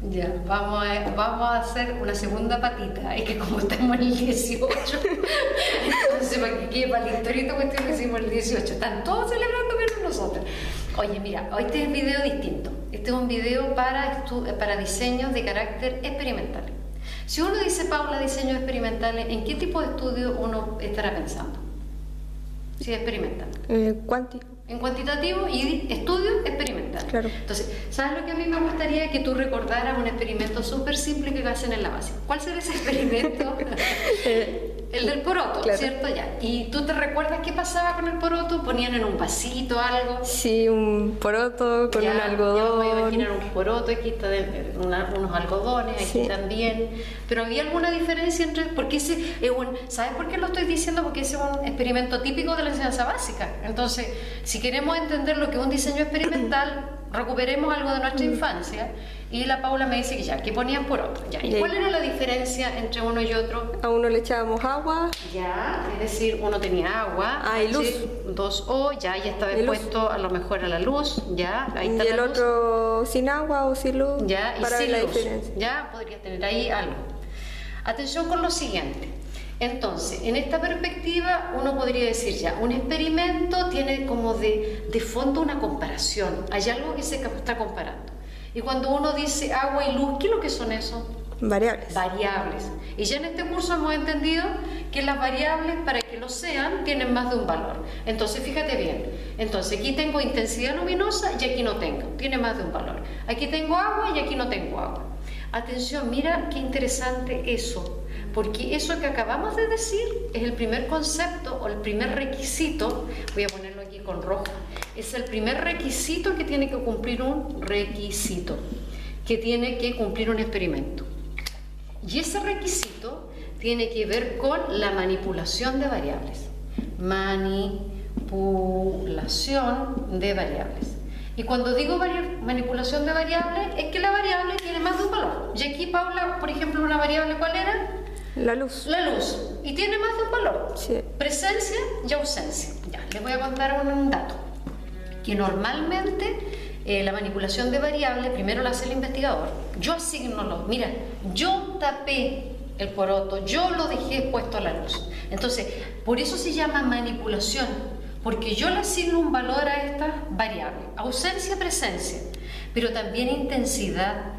Ya, vamos a hacer una segunda patita. Es que como estamos en el 18, entonces para que quede para la historieta cuestión que hicimos el 18. Están todos celebrando menos nosotros. Oye, mira, hoy este es un video distinto. Este es un video para diseños de carácter experimental. Si uno dice, Paula, diseños experimentales, ¿en qué tipo de estudio uno estará pensando? Si es experimental. Cuántico. En cuantitativo y estudio experimental. Claro. Entonces, ¿sabes lo que a mí me gustaría? Que tú recordaras un experimento súper simple que hacen en la base. ¿Cuál será ese experimento? El del poroto, claro. ¿Cierto? Ya. ¿Y tú te recuerdas qué pasaba con el poroto? ¿Ponían en un vasito algo? Sí, un poroto con un algodón. Yo me voy a imaginar un poroto, aquí está unos algodones, aquí sí. también. Pero ¿había alguna diferencia entre...? Porque ese es ¿sabes por qué lo estoy diciendo? Porque ese es un experimento típico de la enseñanza básica. Entonces, si queremos entender lo que es un diseño experimental, recuperemos algo de nuestra infancia. Y la Paula me dice que ya, que ponían poroto. Ya. ¿Y cuál era la diferencia entre uno y otro? A uno le echábamos agua. Ya, es decir, uno tenía agua. Y luz. 2O, ya estaba expuesto a lo mejor a la luz, ya, ahí está y la el luz. otro sin agua o sin luz. Ya, y para sin ver la luz. diferencia. Ya, podría tener ahí algo. Atención con lo siguiente. Entonces, en esta perspectiva, uno podría decir ya, un experimento tiene como de fondo una comparación. Hay algo que se está comparando. Y cuando uno dice agua y luz, ¿qué es lo que son eso? Variables. Variables. Y ya en este curso hemos entendido que las variables, para que lo sean, tienen más de un valor. Entonces, fíjate bien. Entonces, aquí tengo intensidad luminosa y aquí no tengo. Tiene más de un valor. Aquí tengo agua y aquí no tengo agua. Atención, mira qué interesante eso. Porque eso que acabamos de decir es el primer concepto o el primer requisito. Voy a ponerlo aquí con rojo. Es el primer requisito que tiene que cumplir un requisito, que tiene que cumplir un experimento. Y ese requisito tiene que ver con la manipulación de variables. Manipulación de variables. Y cuando digo manipulación de variables, es que la variable tiene más de un valor. Y aquí, Paula, por ejemplo, una variable, ¿cuál era? La luz. La luz. Y tiene más de un valor. Sí. Presencia y ausencia. Ya, les voy a contar un dato. Que normalmente la manipulación de variables primero la hace el investigador. Yo asigno mira, yo tapé el poroto, yo lo dejé puesto a la luz. Entonces, por eso se llama manipulación, porque yo le asigno un valor a estas variables: ausencia, presencia, pero también intensidad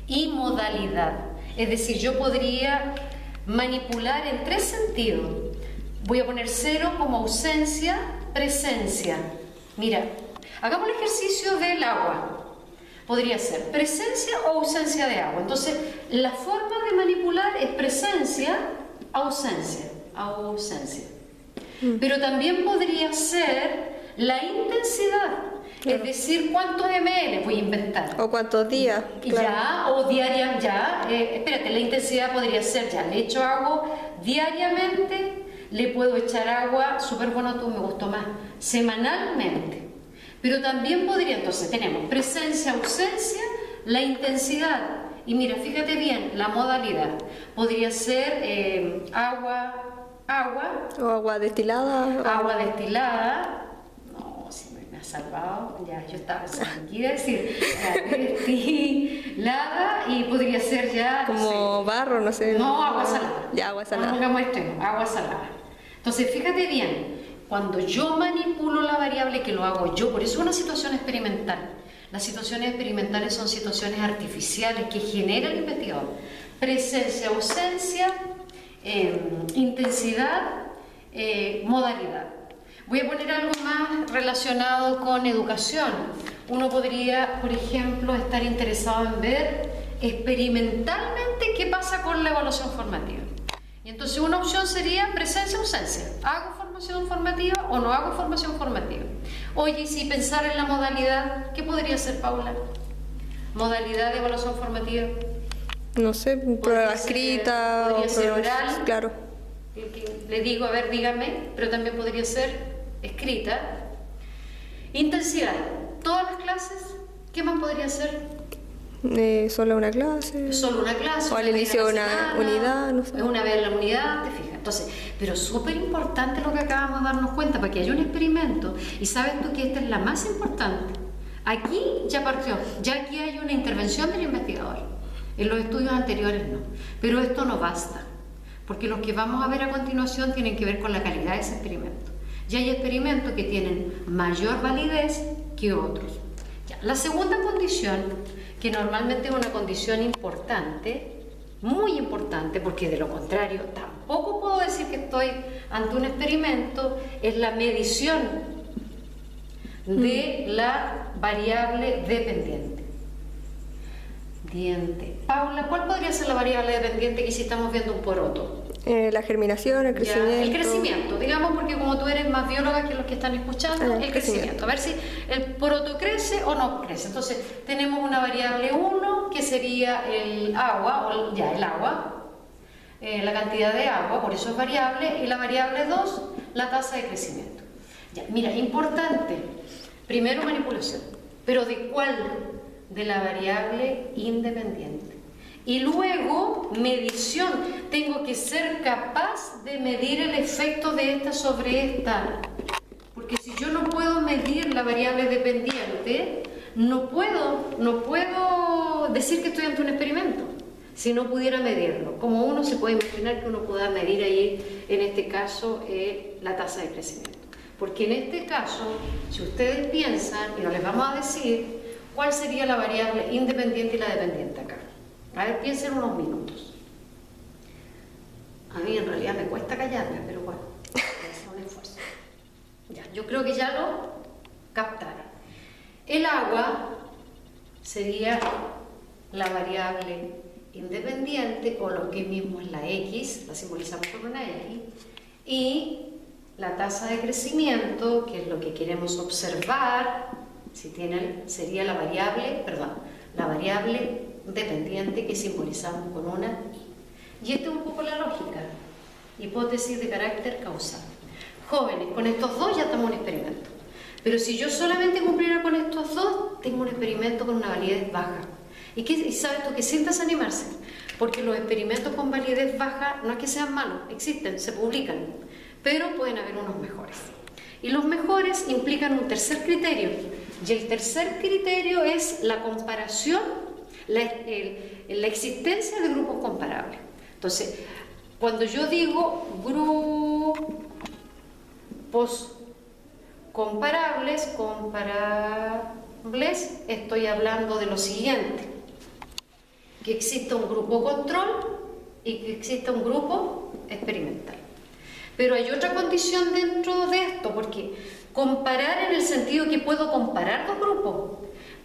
y modalidad. Es decir, yo podría manipular en tres sentidos. Voy a poner 0 como ausencia, presencia. Mira, hagamos el ejercicio del agua. Podría ser presencia o ausencia de agua. Entonces, la forma de manipular es presencia, ausencia, ausencia. Pero también podría ser la intensidad. Claro. Es decir, ¿cuántos ml voy a inventar? O cuántos días. Claro. Ya, o diaria, ya. Espérate, la intensidad podría ser ya. Le echo agua diariamente, le puedo echar agua, súper bueno, tú me gustó más, semanalmente. Pero también podría, entonces tenemos presencia, ausencia, la intensidad. Y mira, fíjate bien, la modalidad. Podría ser agua. O agua destilada. Agua destilada. No, si me ha salvado. Ya, yo estaba pensando, quiere decir destilada y podría ser ya. Como barro, no sé. No, agua salada. Ya, agua salada. No pongamos extremo, agua salada. Entonces, fíjate bien. Cuando yo manipulo la variable, que lo hago yo, por eso es una situación experimental. Las situaciones experimentales son situaciones artificiales que genera el investigador. Presencia, ausencia, intensidad, modalidad. Voy a poner algo más relacionado con educación. Uno podría, por ejemplo, estar interesado en ver experimentalmente qué pasa con la evaluación formativa. Y entonces una opción sería presencia-ausencia. ¿Hago formación formativa o no hago formación formativa? Oye, y si pensar en la modalidad, ¿qué podría ser, Paula? Modalidad de evaluación formativa. No sé, prueba escrita. Podría ser oral. Claro. Le digo, a ver, dígame, pero también podría ser escrita. Intensidad. Todas las clases, ¿qué más podría ser? Solo una clase. Solo una clase. O al inicio de una unidad, no sé. Es una vez en la unidad, te fijas. Entonces, pero súper importante lo que acabamos de darnos cuenta, porque hay un experimento, y sabes tú que esta es la más importante. Aquí ya partió, ya aquí hay una intervención del investigador. En los estudios anteriores no. Pero esto no basta, porque los que vamos a ver a continuación tienen que ver con la calidad de ese experimento. Y hay experimentos que tienen mayor validez que otros. Ya, la segunda condición, que normalmente es una condición importante, muy importante, porque de lo contrario tampoco puedo decir que estoy ante un experimento, es la medición de la variable dependiente. Paula, ¿cuál podría ser la variable dependiente que si estamos viendo un poroto? La germinación, el crecimiento. Ya, el crecimiento, digamos, porque como tú eres más bióloga que los que están escuchando, el crecimiento. A ver si el poroto crece o no crece. Entonces, tenemos una variable 1 que sería el agua, el agua, la cantidad de agua, por eso es variable, y la variable 2, la tasa de crecimiento. Ya, mira, importante, primero manipulación, pero ¿de cuál? De la variable independiente. Y luego, medición. Tengo que ser capaz de medir el efecto de esta sobre esta. Porque si yo no puedo medir la variable dependiente, no puedo decir que estoy ante un experimento. Si no pudiera medirlo. Como uno se puede imaginar que uno pueda medir ahí, en este caso, la tasa de crecimiento. Porque en este caso, si ustedes piensan, y no les vamos a decir, ¿cuál sería la variable independiente y la dependiente acá? A ver, piensen unos minutos. A mí en realidad me cuesta callarme, pero bueno, es un esfuerzo. Ya, yo creo que ya lo captaron. El agua sería la variable independiente, o lo que mismo es la X, la simbolizamos con una X, y la tasa de crecimiento, que es lo que queremos observar, sería la variable dependiente que simbolizamos con una I. Y esta es un poco la lógica, hipótesis de carácter causal. Jóvenes, con estos dos ya estamos en un experimento. Pero si yo solamente cumpliera con estos dos, tengo un experimento con una validez baja. ¿Y sabes tú que sientas animarse? Porque los experimentos con validez baja no es que sean malos, existen, se publican, pero pueden haber unos mejores. Y los mejores implican un tercer criterio. Y el tercer criterio es la comparación, la existencia de grupos comparables. Entonces, cuando yo digo grupos comparables, estoy hablando de lo siguiente: que exista un grupo control y que exista un grupo experimental. Pero hay otra condición dentro de esto, porque comparar en el sentido que puedo comparar dos grupos,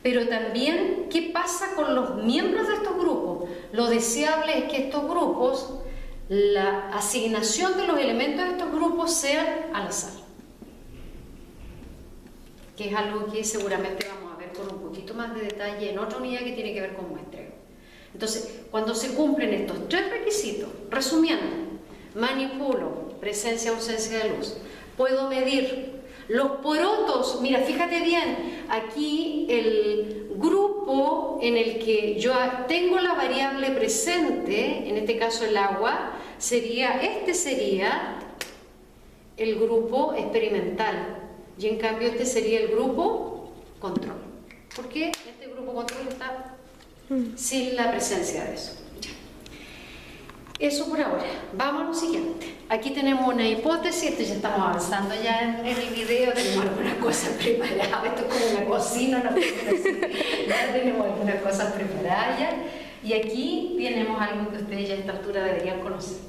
pero también qué pasa con los miembros de estos grupos. Lo deseable es que estos grupos, la asignación de los elementos de estos grupos sean al azar, que es algo que seguramente vamos a ver con un poquito más de detalle en otra unidad que tiene que ver con muestreo. Entonces, cuando se cumplen estos tres requisitos, resumiendo, manipulo presencia, ausencia de luz, puedo medir los porotos. Mira, fíjate bien, aquí el grupo en el que yo tengo la variable presente, en este caso el agua, sería el grupo experimental, y en cambio este sería el grupo control. ¿Por qué? Este grupo control está sin la presencia de eso. Eso por ahora. Vamos a lo siguiente. Aquí tenemos una hipótesis, ya estamos avanzando ya en el video, tenemos algunas cosas preparadas, esto es como una cocina, ya tenemos algunas cosas preparadas ya. Y aquí tenemos algo que ustedes ya a esta altura deberían conocer.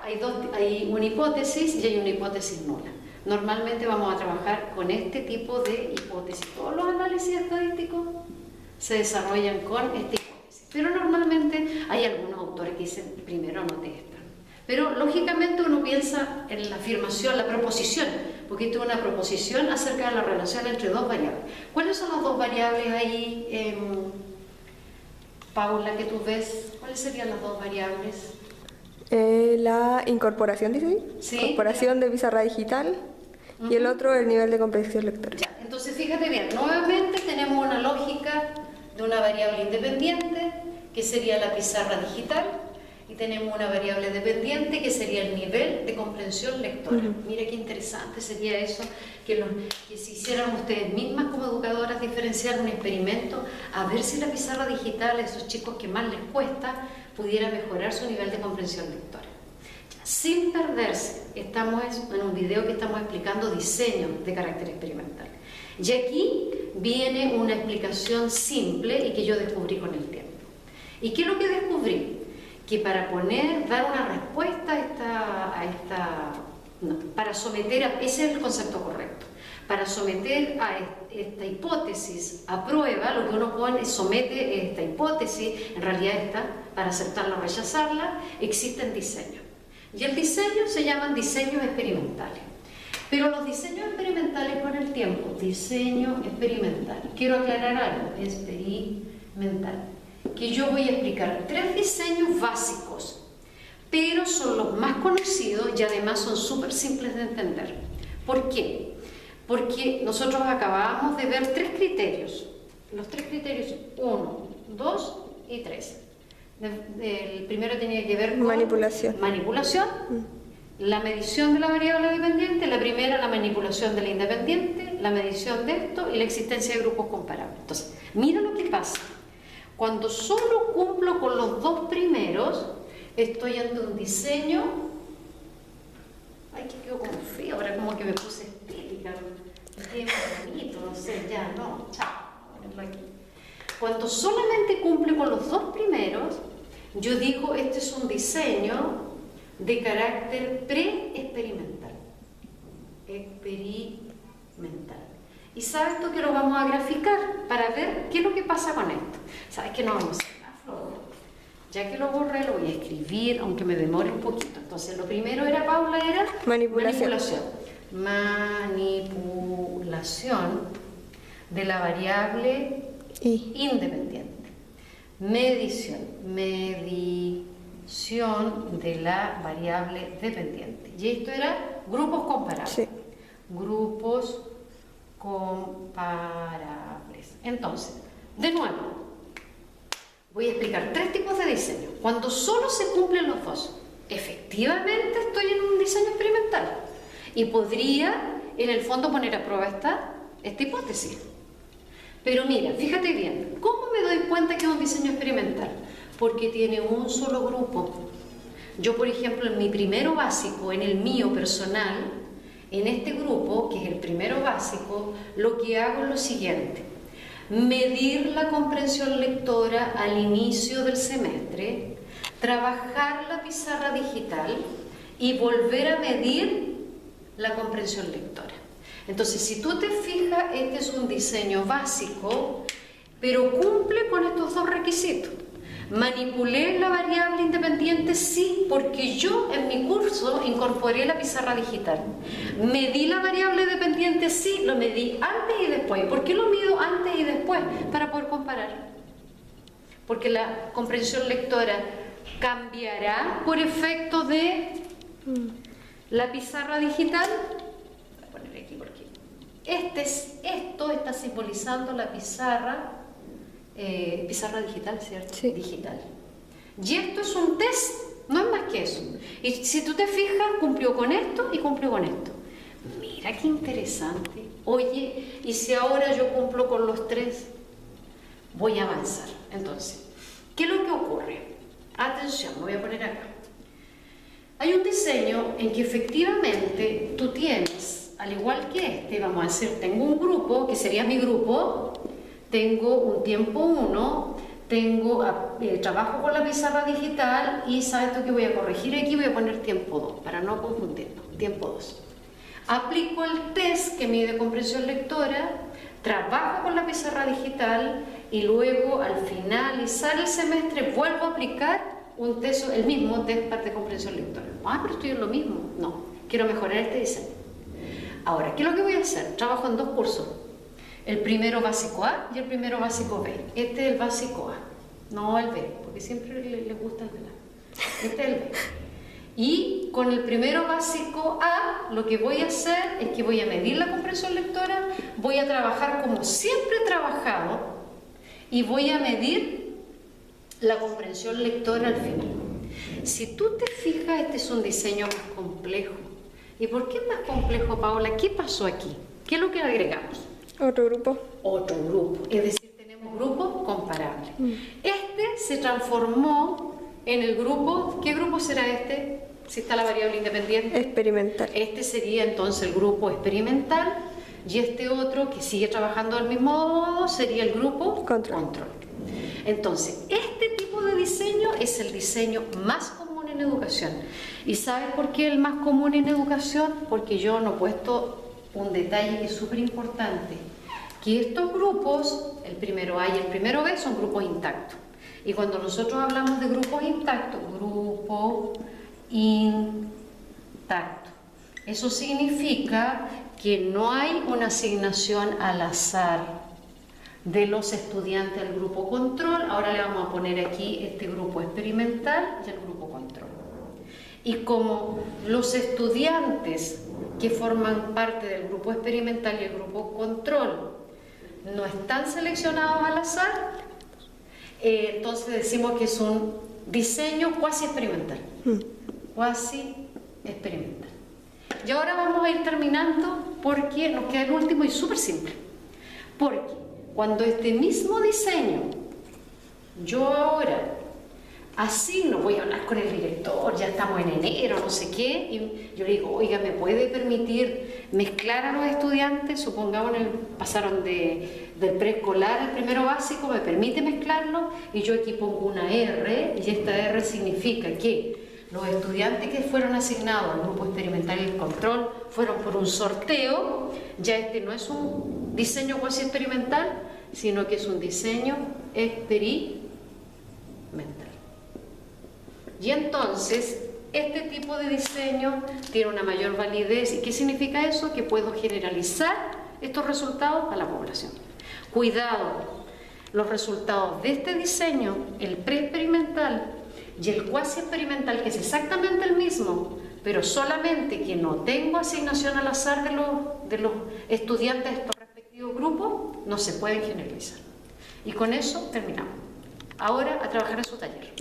Hay una hipótesis y hay una hipótesis nula. Normalmente vamos a trabajar con este tipo de hipótesis. Todos los análisis estadísticos se desarrollan con esta hipótesis. Pero normalmente hay algunos autores que dicen primero anote esta. Pero lógicamente uno piensa en la afirmación, la proposición, porque esto es una proposición acerca de la relación entre dos variables. ¿Cuáles son las dos variables ahí, Paula, que tú ves? ¿Cuáles serían las dos variables? La incorporación, dice ahí. Sí. Incorporación de pizarra digital. Y el otro, el nivel de comprensión lectora. Ya, entonces fíjate bien, nuevamente tenemos una lógica de una variable independiente, que sería la pizarra digital, y tenemos una variable dependiente que sería el nivel de comprensión lectora. Mira qué interesante sería eso, que si hicieran ustedes mismas como educadoras diferenciar un experimento, a ver si la pizarra digital a esos chicos que más les cuesta pudiera mejorar su nivel de comprensión lectora. Sin perderse, estamos en un video que estamos explicando diseño de carácter experimental. Y aquí viene una explicación simple y que yo descubrí con el tiempo. ¿Y qué es lo que descubrí? Que para dar una respuesta para someter ese es el concepto correcto, para someter a esta hipótesis a prueba, lo que uno pone, somete esta hipótesis, en realidad para aceptarla o rechazarla, existen diseños. Y el diseño se llaman diseños experimentales. Pero los diseños experimentales con el tiempo, diseño experimental, quiero aclarar algo, experimental, que yo voy a explicar 3 diseños básicos, pero son los más conocidos y además son súper simples de entender. ¿Por qué? Porque nosotros acabábamos de ver 3 criterios. Los 3 criterios, 1, 2 y 3. El primero tenía que ver con manipulación, la medición de la variable dependiente, la primera la manipulación de la independiente, la medición de esto y la existencia de grupos comparables. Entonces, mira lo que pasa. Cuando solo cumplo con los 2 primeros, estoy ante un diseño. Ay, que quedó como feo, ahora como que me puse estética, me quedé muy bonito, no sé, ya, no, chao, ponerlo aquí. Cuando solamente cumple con los 2 primeros, yo digo, este es un diseño de carácter pre-experimental. Experimental. Y sabes tú que lo vamos a graficar para ver qué es lo que pasa con esto. Sabes que no vamos a hacer nada flojo. Ya que lo borré, lo voy a escribir, aunque me demore un poquito. Entonces, lo primero era, Paula, era manipulación. Manipulación de la variable independiente. Medición de la variable dependiente. Y esto era grupos comparables. Sí. Grupos comparables. Entonces, de nuevo, voy a explicar 3 tipos de diseño. Cuando solo se cumplen los 2, efectivamente estoy en un diseño experimental y podría, en el fondo, poner a prueba esta hipótesis. Pero mira, fíjate bien, ¿cómo me doy cuenta que es un diseño experimental? Porque tiene un solo grupo. Yo, por ejemplo, en mi primero básico, en el mío personal, en este grupo, que es el primero básico, lo que hago es lo siguiente: medir la comprensión lectora al inicio del semestre, trabajar la pizarra digital y volver a medir la comprensión lectora. Entonces, si tú te fijas, este es un diseño básico, pero cumple con estos 2 requisitos. ¿Manipulé la variable independiente? Sí, porque yo en mi curso incorporé la pizarra digital. ¿Medí la variable dependiente? Sí, lo medí antes y después. ¿Por qué lo mido antes y después? Para poder comparar. Porque la comprensión lectora cambiará por efecto de la pizarra digital. Voy a poner aquí porque esto está simbolizando la pizarra digital, ¿cierto? Sí. Digital. Y esto es un test, no es más que eso. Y si tú te fijas, cumplió con esto y cumplió con esto. Mira qué interesante. Oye, y si ahora yo cumplo con los 3, voy a avanzar. Entonces, ¿qué es lo que ocurre? Atención, me voy a poner acá. Hay un diseño en que efectivamente tú tienes, al igual que este, vamos a decir, tengo un grupo, que sería mi grupo, tengo un tiempo 1, trabajo con la pizarra digital y sabes tú que voy a corregir aquí, voy a poner tiempo 2, para no confundirnos, tiempo 2. Aplico el test que mide comprensión lectora, trabajo con la pizarra digital y luego al finalizar el semestre vuelvo a aplicar un test, el mismo test de comprensión lectora. Ah, pero estoy en lo mismo. No, quiero mejorar este diseño. Ahora, ¿qué es lo que voy a hacer? Trabajo en 2 cursos. El primero básico A y el primero básico B. Este es el básico A, no el B, porque siempre les gusta el B. Este es el B. Y con el primero básico A, lo que voy a hacer es que voy a medir la comprensión lectora, voy a trabajar como siempre he trabajado y voy a medir la comprensión lectora al final. Si tú te fijas, este es un diseño más complejo. ¿Y por qué es más complejo, Paola? ¿Qué pasó aquí? ¿Qué es lo que agregamos? Otro grupo. Otro grupo, es decir, tenemos grupos comparables. Este se transformó en el grupo, ¿qué grupo será este? Si está la variable independiente. Experimental. Este sería entonces el grupo experimental y este otro que sigue trabajando del mismo modo sería el grupo Control. Entonces, este tipo de diseño es el diseño más común en educación. ¿Y sabes por qué el más común en educación? Porque yo no he puesto un detalle que es súper importante, que estos grupos, el primero A y el primero B, son grupos intactos. Y cuando nosotros hablamos de grupos intactos, grupo intacto, eso significa que no hay una asignación al azar de los estudiantes al grupo control. Ahora le vamos a poner aquí este grupo experimental y el grupo control. Y como los estudiantes que forman parte del grupo experimental y el grupo control no están seleccionados al azar, entonces decimos que es un diseño cuasi experimental. Cuasi experimental. Y ahora vamos a ir terminando porque nos queda el último y súper simple. Porque cuando este mismo diseño, yo ahora asigno, voy a hablar con el director, ya estamos en enero, no sé qué, y yo le digo, oiga, ¿me puede permitir mezclar a los estudiantes? Supongamos pasaron del preescolar al primero básico, ¿me permite mezclarlo? Y yo aquí pongo una R, y esta R significa que los estudiantes que fueron asignados al grupo experimental y el control fueron por un sorteo. Ya este no es un diseño cuasi experimental, sino que es un diseño experimental. Y entonces, este tipo de diseño tiene una mayor validez. ¿Y qué significa eso? Que puedo generalizar estos resultados a la población. Cuidado, los resultados de este diseño, el preexperimental y el cuasi experimental, que es exactamente el mismo, pero solamente que no tengo asignación al azar de los estudiantes de estos respectivos grupos, no se pueden generalizar. Y con eso terminamos. Ahora a trabajar en su taller.